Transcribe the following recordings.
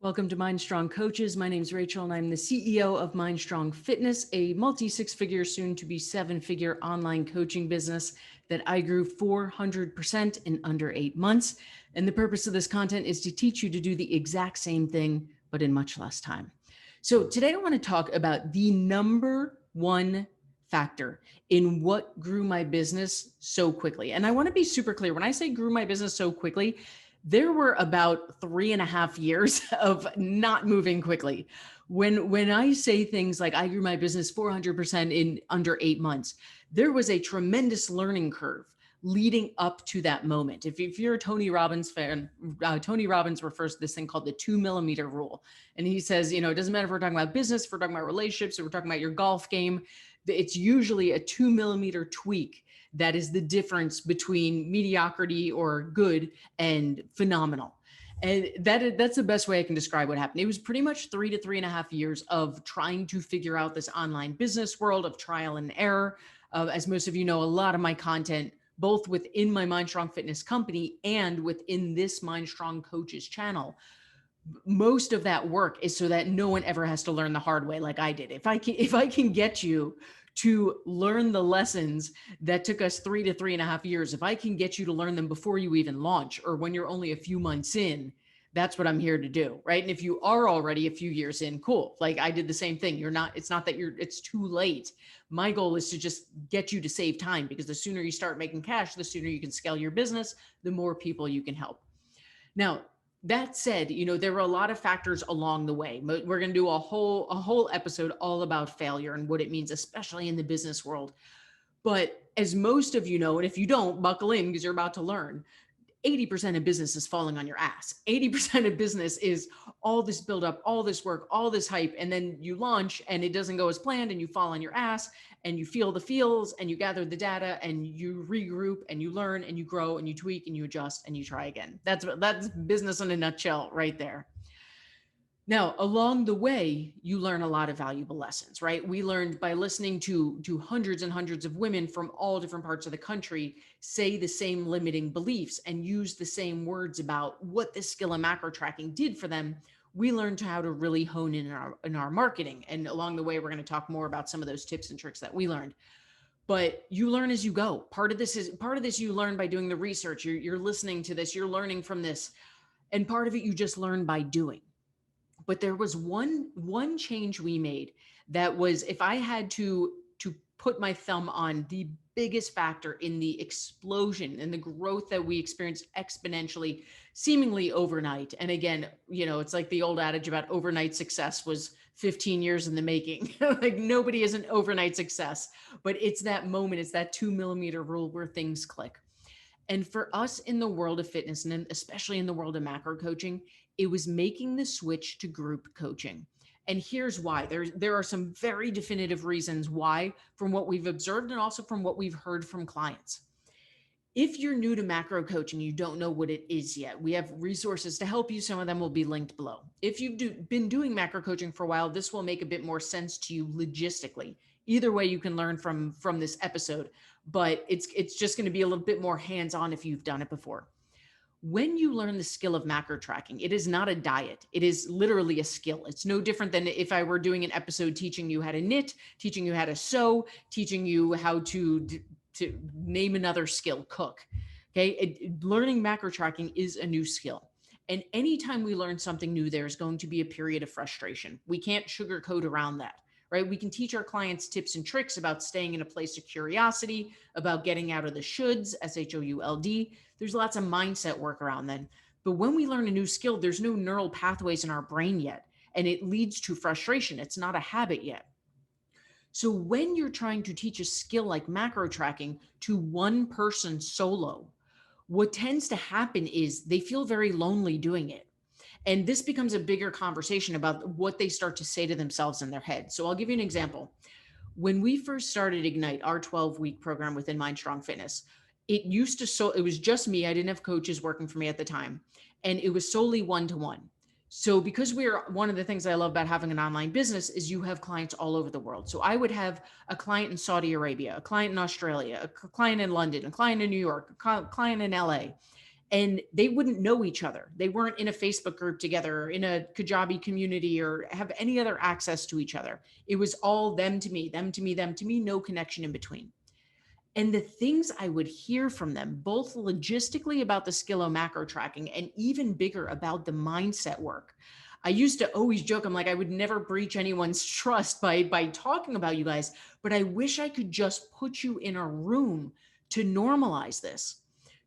Welcome to MindStrong Coaches. My name is Rachel and I'm the CEO of MindStrong Fitness, a multi-six-figure, soon-to-be seven-figure online coaching business that I grew 400% in under 8 months. And the purpose of this content is to teach you to do the exact same thing, but in much less time. So today I want to talk about the number one factor in what grew my business so quickly. And I want to be super clear. When I say grew my business so quickly, there were about 3.5 years of not moving quickly. When I say things like I grew my business 400% in under 8 months, there was a tremendous learning curve leading up to that moment. If you're a Tony Robbins fan, Tony Robbins refers to this thing called the 2 mm rule. And he says, it doesn't matter if we're talking about business, if we're talking about relationships, if we're talking about your golf game, it's usually a 2 mm tweak that is the difference between mediocrity or good and phenomenal. And that's the best way I can describe what happened. It was pretty much 3 to 3.5 years of trying to figure out this online business world of trial and error. As most of you know, a lot of my content, both within my MindStrong Fitness company and within this MindStrong Coaches channel, most of that work is so that no one ever has to learn the hard way like I did. If I can get you to learn the lessons that took us 3 to 3.5 years, if I can get you to learn them before you even launch or when you're only a few months in, that's what I'm here to do, right? And if you are already a few years in, cool. Like I did the same thing. It's not that it's too late. My goal is to just get you to save time, because the sooner you start making cash, the sooner you can scale your business, the more people you can help. Now, that said, there were a lot of factors along the way. We're going to do a whole episode all about failure and what it means, especially in the business world. But as most of you know, and if you don't, buckle in because you're about to learn, 80% of business is falling on your ass. 80% of business is all this buildup, all this work, all this hype, and then you launch and it doesn't go as planned and you fall on your ass and you feel the feels and you gather the data and you regroup and you learn and you grow and you tweak and you adjust and you try again. That's business in a nutshell right there. Now, along the way, you learn a lot of valuable lessons, right? We learned by listening to hundreds and hundreds of women from all different parts of the country say the same limiting beliefs and use the same words about what this skill of macro tracking did for them. We learned how to really hone in our marketing. And along the way, we're going to talk more about some of those tips and tricks that we learned. But you learn as you go. Part of this you learn by doing the research. You're listening to this, you're learning from this. And part of it you just learn by doing. But there was one change we made that was, if I had to put my thumb on the biggest factor in the explosion and the growth that we experienced exponentially, seemingly overnight. And again, it's like the old adage about overnight success was 15 years in the making. Like nobody is an overnight success, but it's that moment, it's that 2 mm rule where things click. And for us in the world of fitness, and especially in the world of macro coaching, it was making the switch to group coaching. And here's why. There are some very definitive reasons why, from what we've observed and also from what we've heard from clients. If you're new to macro coaching, you don't know what it is yet, we have resources to help you. Some of them will be linked below. If you've been doing macro coaching for a while, this will make a bit more sense to you logistically. Either way, you can learn from this episode, but it's just going to be a little bit more hands-on if you've done it before. When you learn the skill of macro tracking, it is not a diet. It is literally a skill. It's no different than if I were doing an episode teaching you how to knit, teaching you how to sew, teaching you how to name another skill, cook. Okay. Learning macro tracking is a new skill. And anytime we learn something new, there's going to be a period of frustration. We can't sugarcoat around that, right? We can teach our clients tips and tricks about staying in a place of curiosity, about getting out of the shoulds, SHOULD. There's lots of mindset work around then. But when we learn a new skill, there's no neural pathways in our brain yet, and it leads to frustration. It's not a habit yet. So when you're trying to teach a skill like macro tracking to one person solo, what tends to happen is they feel very lonely doing it. And this becomes a bigger conversation about what they start to say to themselves in their head. So I'll give you an example. When we first started Ignite, our 12-week program within MindStrong Fitness, it was just me. I didn't have coaches working for me at the time. And it was solely one-to-one. So because one of the things I love about having an online business is you have clients all over the world. So I would have a client in Saudi Arabia, a client in Australia, a client in London, a client in New York, a client in LA. and they wouldn't know each other. They weren't in a Facebook group together or in a Kajabi community or have any other access to each other. It was all them to me, them to me, them to me, no connection in between. And the things I would hear from them, both logistically about the skill of macro tracking and even bigger about the mindset work. I used to always joke, I'm like, I would never breach anyone's trust by talking about you guys, but I wish I could just put you in a room to normalize this.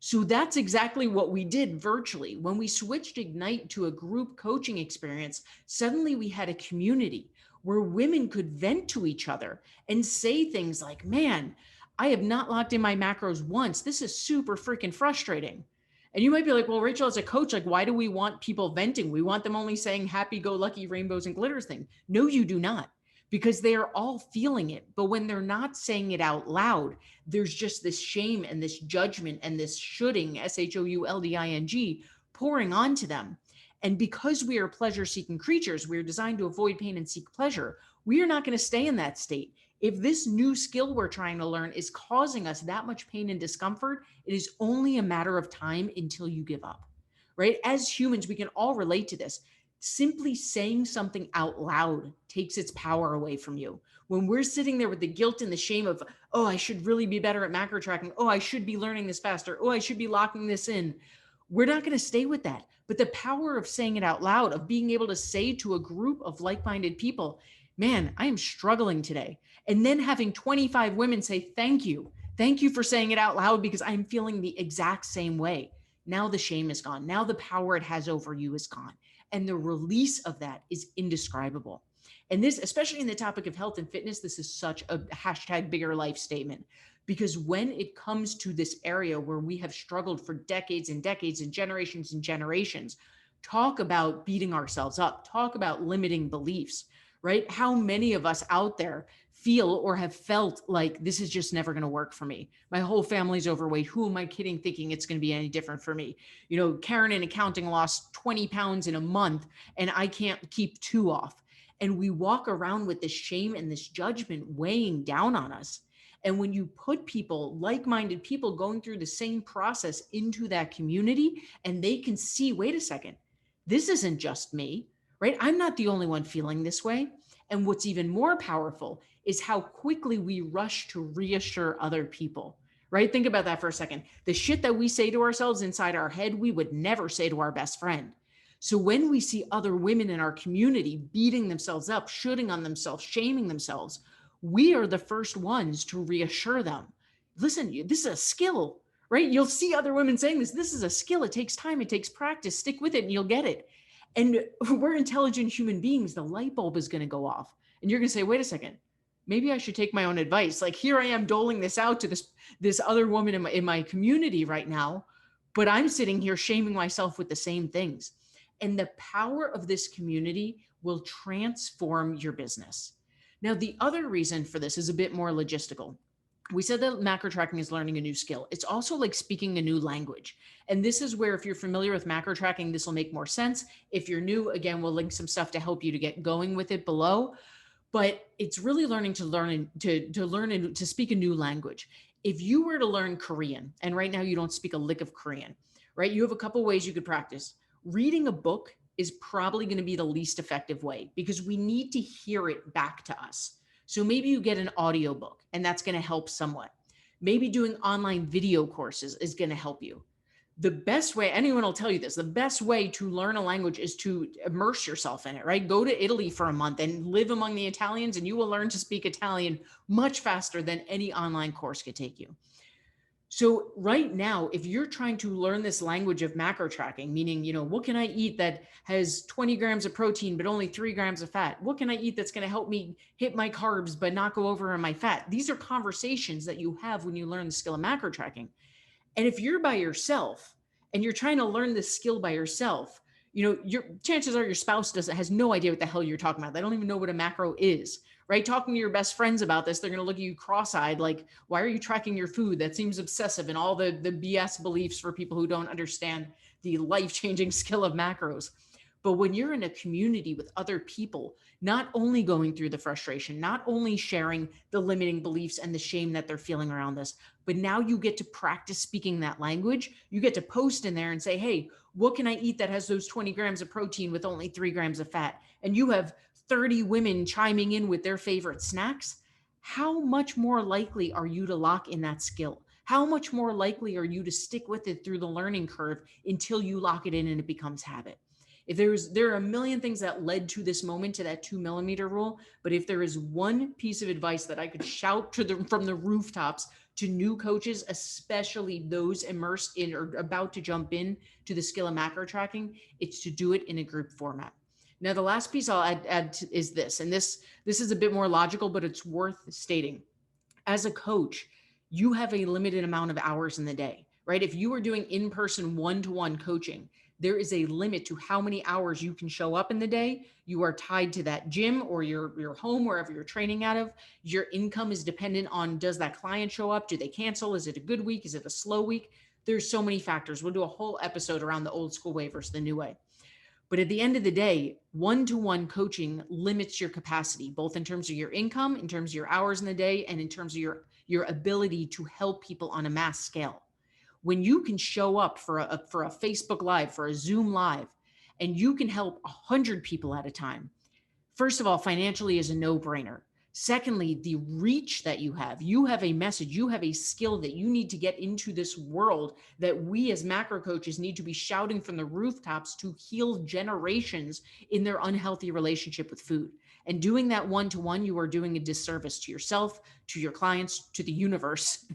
So that's exactly what we did virtually. When we switched Ignite to a group coaching experience, suddenly we had a community where women could vent to each other and say things like, man, I have not locked in my macros once. This is super freaking frustrating. And you might be like, well, Rachel, as a coach, like, why do we want people venting? We want them only saying happy go lucky rainbows and glitters thing. No, you do not, because they are all feeling it. But when they're not saying it out loud, there's just this shame and this judgment and this shoulding, shoulding, pouring onto them. And because we are pleasure seeking creatures, we're designed to avoid pain and seek pleasure. We are not going to stay in that state. If this new skill we're trying to learn is causing us that much pain and discomfort, it is only a matter of time until you give up, right? As humans, we can all relate to this. Simply saying something out loud takes its power away from you. When we're sitting there with the guilt and the shame of, oh, I should really be better at macro tracking. Oh, I should be learning this faster. Oh, I should be locking this in. We're not going to stay with that. But the power of saying it out loud, of being able to say to a group of like-minded people, man, I am struggling today. And then having 25 women say, thank you. Thank you for saying it out loud because I'm feeling the exact same way. Now the shame is gone. Now the power it has over you is gone. And the release of that is indescribable. And this, especially in the topic of health and fitness, this is such a hashtag bigger life statement. Because when it comes to this area where we have struggled for decades and decades and generations, talk about beating ourselves up, talk about limiting beliefs, right? How many of us out there feel or have felt like this is just never going to work for me? My whole family's overweight. Who am I kidding thinking it's going to be any different for me? You know, Karen in accounting lost 20 pounds in a month and I can't keep 2 off. And we walk around with this shame and this judgment weighing down on us. And when you put people, like-minded people going through the same process into that community, and they can see, wait a second, this isn't just me, right? I'm not the only one feeling this way. And what's even more powerful is how quickly we rush to reassure other people, right? Think about that for a second. The shit that we say to ourselves inside our head, we would never say to our best friend. So when we see other women in our community beating themselves up, shooting on themselves, shaming themselves, we are the first ones to reassure them. Listen, this is a skill, right? You'll see other women saying this. This is a skill. It takes time. It takes practice. Stick with it and you'll get it. And we're intelligent human beings. The light bulb is going to go off. And you're going to say, wait a second, maybe I should take my own advice. Like here I am doling this out to this other woman in my community right now, but I'm sitting here shaming myself with the same things. And the power of this community will transform your business. Now, the other reason for this is a bit more logistical. We said that macro tracking is learning a new skill. It's also like speaking a new language. And this is where, if you're familiar with macro tracking, this will make more sense. If you're new, again, we'll link some stuff to help you to get going with it below. But it's really learning to speak a new language. If you were to learn Korean, and right now you don't speak a lick of Korean, right? You have a couple ways you could practice. Reading a book is probably going to be the least effective way because we need to hear it back to us. So maybe you get an audiobook and that's going to help somewhat. Maybe doing online video courses is going to help you. The best way, anyone will tell you this, the best way to learn a language is to immerse yourself in it, right? Go to Italy for a month and live among the Italians and you will learn to speak Italian much faster than any online course could take you. So right now, if you're trying to learn this language of macro tracking, meaning, what can I eat that has 20 grams of protein, but only 3 grams of fat? What can I eat that's going to help me hit my carbs, but not go over on my fat? These are conversations that you have when you learn the skill of macro tracking. And if you're by yourself and you're trying to learn this skill by yourself, your chances are your spouse has no idea what the hell you're talking about. They don't even know what a macro is. Right? Talking to your best friends about this, they're going to look at you cross-eyed like, why are you tracking your food? That seems obsessive, and all the BS beliefs for people who don't understand the life-changing skill of macros. But when you're in a community with other people, not only going through the frustration, not only sharing the limiting beliefs and the shame that they're feeling around this, but now you get to practice speaking that language. You get to post in there and say, hey, what can I eat that has those 20 grams of protein with only 3 grams of fat? And you have 30 women chiming in with their favorite snacks. How much more likely are you to lock in that skill? How much more likely are you to stick with it through the learning curve until you lock it in and it becomes habit? If there are a million things that led to this moment, to that 2 millimeter rule, but if there is one piece of advice that I could shout from the rooftops to new coaches, especially those immersed in or about to jump in to the skill of macro tracking, it's to do it in a group format. Now, the last piece I'll add is this, and this is a bit more logical, but it's worth stating. As a coach, you have a limited amount of hours in the day, right? If you are doing in-person one-to-one coaching, there is a limit to how many hours you can show up in the day. You are tied to that gym or your home, wherever you're training out of. Your income is dependent on, does that client show up? Do they cancel? Is it a good week? Is it a slow week? There's so many factors. We'll do a whole episode around the old school way versus the new way. But at the end of the day, one-to-one coaching limits your capacity, both in terms of your income, in terms of your hours in the day, and in terms of your ability to help people on a mass scale. When you can show up for a Facebook Live, for a Zoom Live, and you can help 100 people at a time, first of all, financially is a no-brainer. Secondly, the reach that you have a message, you have a skill that you need to get into this world that we as macro coaches need to be shouting from the rooftops to heal generations in their unhealthy relationship with food. And doing that one-to-one, you are doing a disservice to yourself, to your clients, to the universe.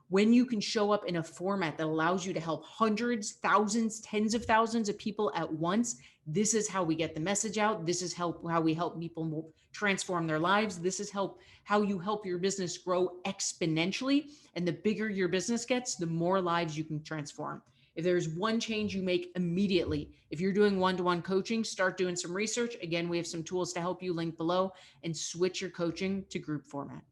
When you can show up in a format that allows you to help hundreds, thousands, tens of thousands of people at once, this is how we get the message out. This is how we help people transform their lives. This is how you help your business grow exponentially. And the bigger your business gets, the more lives you can transform. If there's one change you make immediately, if you're doing one-to-one coaching, start doing some research. Again, we have some tools to help you, link below, and switch your coaching to group format.